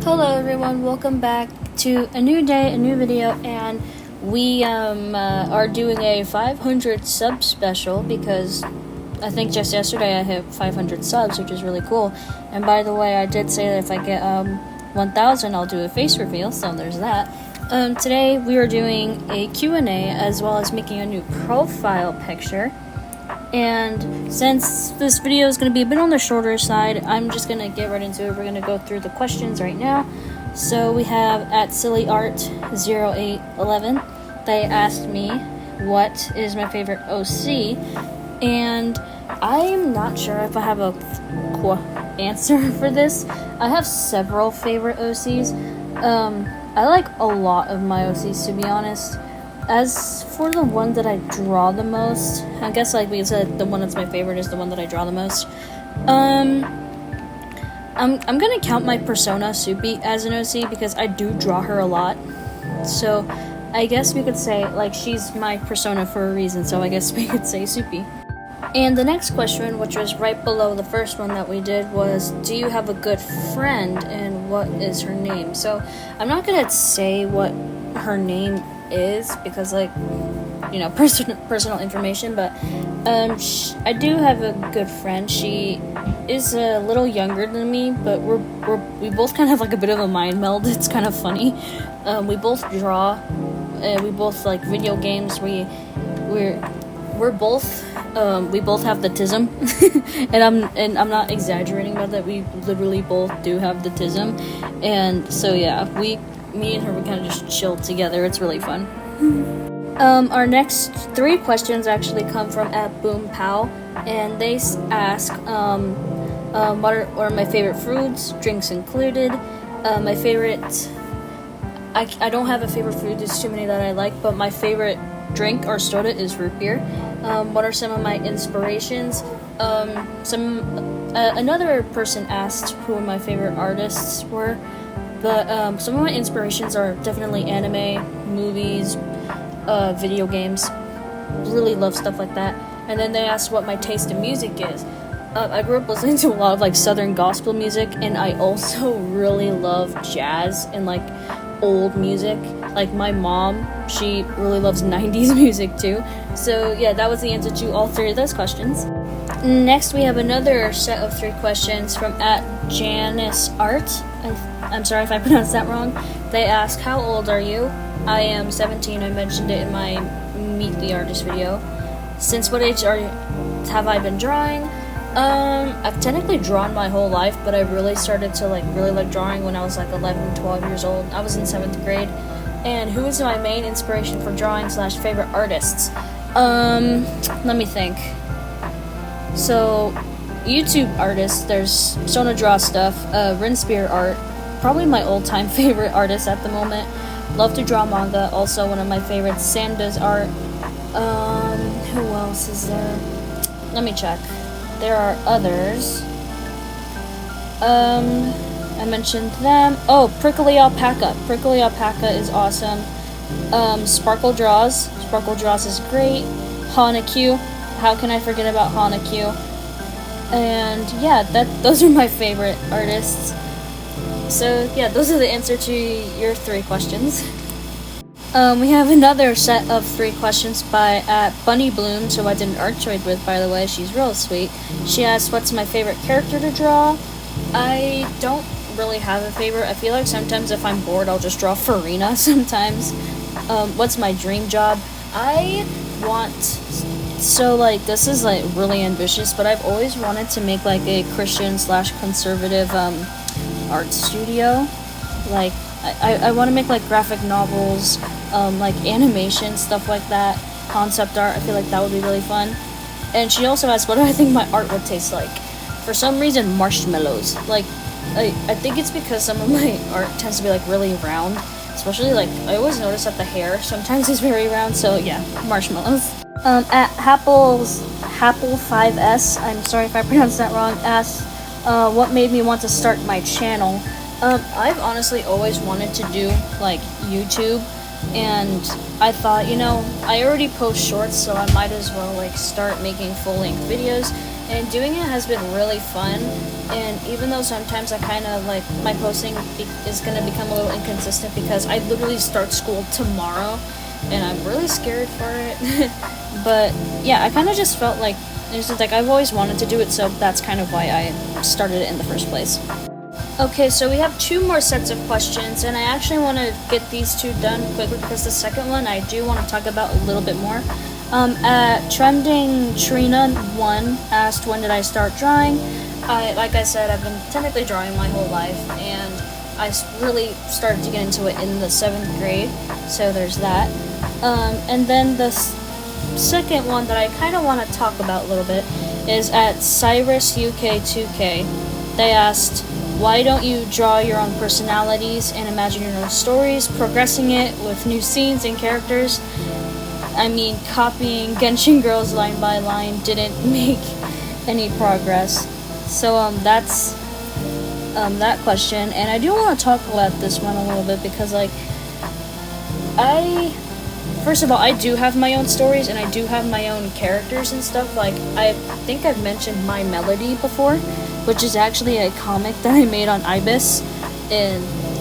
Hello everyone, welcome back to a new day, a new video, and we are doing a 500 sub special because I think just yesterday I hit 500 subs, which is really cool. And by the way, I did say that if I get 1,000 I'll do a face reveal, so there's that. Today we are doing a Q&A as well as making a new profile picture. And since this video is going to be a bit on the shorter side, I'm just going to get right into it. We're going to go through the questions right now. So we have at sillyart0811, they asked me what is my favorite OC, and I'm not sure if I have a answer for this. I have several favorite OCs. I like a lot of my OCs, to be honest. As for the one that I draw the most, I guess like we said, the one that's my favorite is the one that I draw the most. I'm gonna count my persona Soupy as an OC because I do draw her a lot. So I guess we could say like she's my persona for a reason. So I guess we could say Soupy. And the next question, which was right below the first one that we did, was do you have a good friend and what is her name? So I'm not gonna say what her name is because personal information, but I do have a good friend. She is a little younger than me, but we both kind of have like a bit of a mind meld. It's kind of funny. We both draw, we both like video games. We both have the tism, and I'm not exaggerating about that. We literally both do have the tism, and so yeah, me and her, we kind of just chilled together. It's really fun. Our next 3 questions actually come from at Boom Pow, and they ask, what are my favorite foods, drinks included. My favorite, I don't have a favorite food. There's too many that I like, but my favorite drink or soda is root beer. What are some of my inspirations? Another person asked who my favorite artists were. But some of my inspirations are definitely anime, movies, video games. Really love stuff like that. And then they asked what my taste in music is. I grew up listening to a lot of like southern gospel music, and I also really love jazz and like old music. Like my mom, she really loves 90s music too. So yeah, that was the answer to all 3 of those questions. Next, we have another set of 3 questions from at Janice Art. I'm sorry if I pronounced that wrong. They ask, how old are you? I am 17. I mentioned it in my Meet the Artist video. Since what age have I been drawing? I've technically drawn my whole life, but I really started to really like drawing when I was like 11, 12 years old. I was in 7th grade. And who is my main inspiration for drawing / favorite artists? Let me think. So, YouTube artists, there's Sona Draw stuff, Rinspear art, probably my all-time favorite artist at the moment. Love to draw manga, also one of my favorites, Sanda's art. Who else is there? Let me check. There are others. I mentioned them. Oh, Prickly Alpaca. Prickly Alpaca is awesome. Sparkle Draws. Sparkle Draws is great. Hana Q. How can I forget about Hana Q? And yeah, those are my favorite artists. So yeah, those are the answer to your 3 questions. We have another set of 3 questions by at Bunny Bloom, who I did an art trade with, by the way. She's real sweet. She asked, what's my favorite character to draw? I don't really have a favorite. I feel like sometimes if I'm bored, I'll just draw Farina sometimes. What's my dream job? This is like really ambitious, but I've always wanted to make like a Christian / conservative art studio. Like I want to make like graphic novels, like animation, stuff like that, concept art. I feel like that would be really fun. And she also asked what do I think my art would taste like. For some reason, marshmallows. Like I think it's because some of my art tends to be like really round, especially like I always notice that the hair sometimes is very round. So yeah, marshmallows. At Happel5S, I'm sorry if I pronounced that wrong, asked, what made me want to start my channel? I've honestly always wanted to do, like, YouTube, and I thought, I already post shorts, so I might as well, like, start making full-length videos, and doing it has been really fun. And even though sometimes I kind of like my posting is going to become a little inconsistent because I literally start school tomorrow and I'm really scared for it. But yeah, I kind of just felt like it's just like I've always wanted to do it, so that's kind of why I started it in the first place. Okay, so we have 2 more sets of questions, and I actually want to get these 2 done quickly because the second one I do want to talk about a little bit more. Trending Trina 1 asked, when did I start drawing? Like I said, I've been technically drawing my whole life, and I really started to get into it in the 7th grade, so there's that. And then the second one that I kind of want to talk about a little bit is at Cyrus UK 2K. They asked, why don't you draw your own personalities and imagine your own stories, progressing it with new scenes and characters? I mean, copying Genshin Girls line by line didn't make any progress. So that's that question, and I do want to talk about this one a little bit because like first of all, I do have my own stories and I do have my own characters and stuff. Like, I think I've mentioned My Melody before, which is actually a comic that I made on Ibis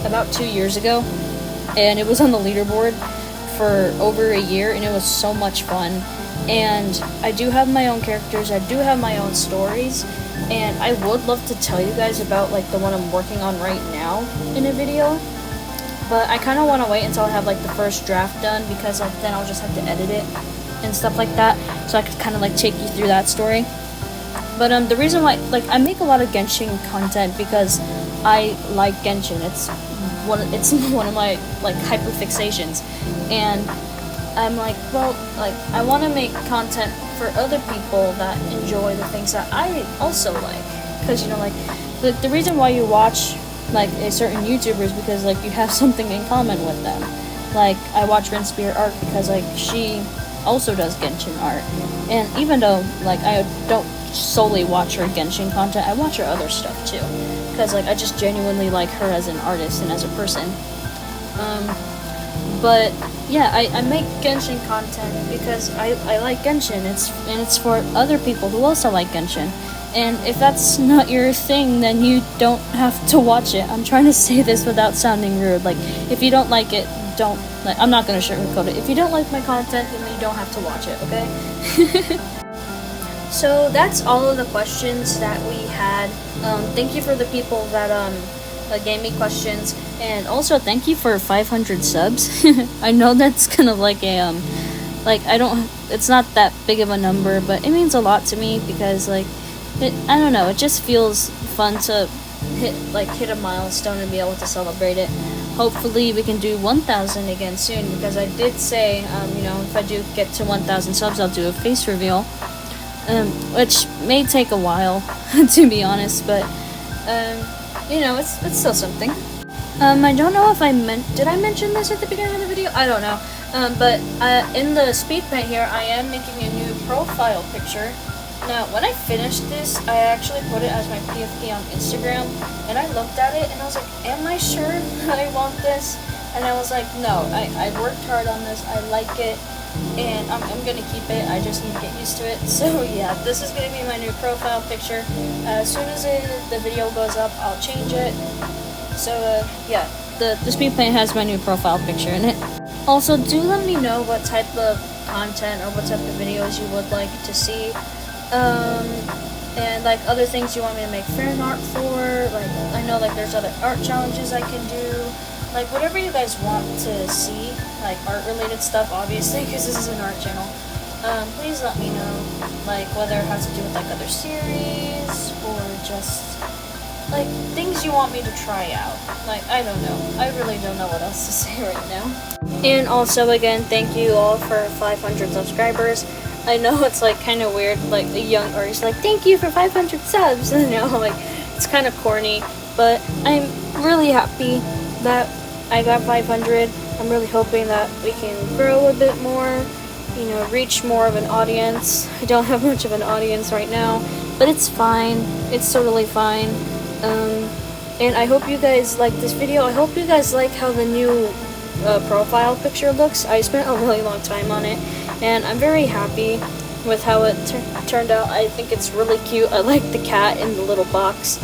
about 2 years ago, and it was on the leaderboard for over a year, and it was so much fun. And I do have my own characters, I do have my own stories, and I would love to tell you guys about like the one I'm working on right now in a video. But I kind of want to wait until I have like the first draft done, because like then I'll just have to edit it and stuff like that, so I could kind of like take you through that story. But the reason why like I make a lot of Genshin content because I like Genshin. It's one of my like hyperfixations, and I'm like, well, like I want to make content for other people that enjoy the things that I also like, because you know, like the reason why you watch like a certain YouTuber is because like you have something in common with them. Like I watch Rinspier Art because like she also does Genshin art, and even though like I don't solely watch her Genshin content, I watch her other stuff too, because like I just genuinely like her as an artist and as a person. But yeah, I make Genshin content because I like Genshin. It's for other people who also like Genshin. And if that's not your thing, then you don't have to watch it. I'm trying to say this without sounding rude. Like, if you don't like it, don't, like, I'm not going to sugarcoat it. If you don't like my content, then you don't have to watch it, okay? So that's all of the questions that we had. Thank you for the people that gave me questions, and also thank you for 500 subs. I know that's kind of like a like it's not that big of a number, but it means a lot to me because like I don't know, it just feels fun to hit a milestone and be able to celebrate it. Hopefully we can do 1,000 again soon, because I did say you know, if I do get to 1,000 subs, I'll do a face reveal, which may take a while to be honest, but you know, it's still something. I don't know if did I mention this at the beginning of the video? I don't know. But in the speed paint here, I am making a new profile picture. Now, when I finished this, I actually put it as my PFP on Instagram, and I looked at it and I was like, am I sure that I want this? And I was like, no, I worked hard on this, I like it, and I'm gonna keep it. I just need to get used to it. So yeah, this is gonna be my new profile picture. As soon as the video goes up, I'll change it. So yeah, the speed paint has my new profile picture in it. Also, do let me know what type of content or what type of videos you would like to see, and like other things you want me to make fan art for. Like, I know like there's other art challenges I can do. Like, whatever you guys want to see, like art related stuff, obviously, because this is an art channel. Please let me know, like whether it has to do with like other series or just like things you want me to try out. Like, I don't know. I really don't know what else to say right now. And also, again, thank you all for 500 subscribers. I know it's like kind of weird, like a young artist like, thank you for 500 subs. You know, like it's kind of corny, but I'm really happy that I got 500. I'm really hoping that we can grow a bit more, you know, reach more of an audience. I don't have much of an audience right now, but it's fine. It's totally fine. And I hope you guys like this video. I hope you guys like how the new profile picture looks. I spent a really long time on it, and I'm very happy. with how it turned out. I think it's really cute. I like the cat in the little box.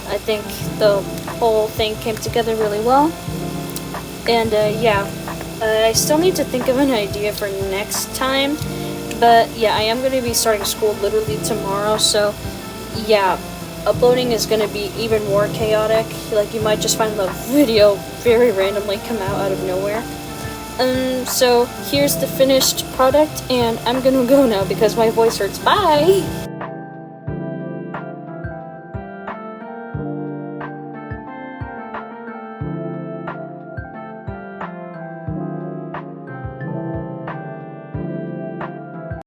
I think the whole thing came together really well. And yeah, I still need to think of an idea for next time. But yeah, I am going to be starting school literally tomorrow, so yeah, uploading is going to be even more chaotic. Like, you might just find the video very randomly come out of nowhere. So here's the finished product, and I'm gonna go now because my voice hurts. Bye!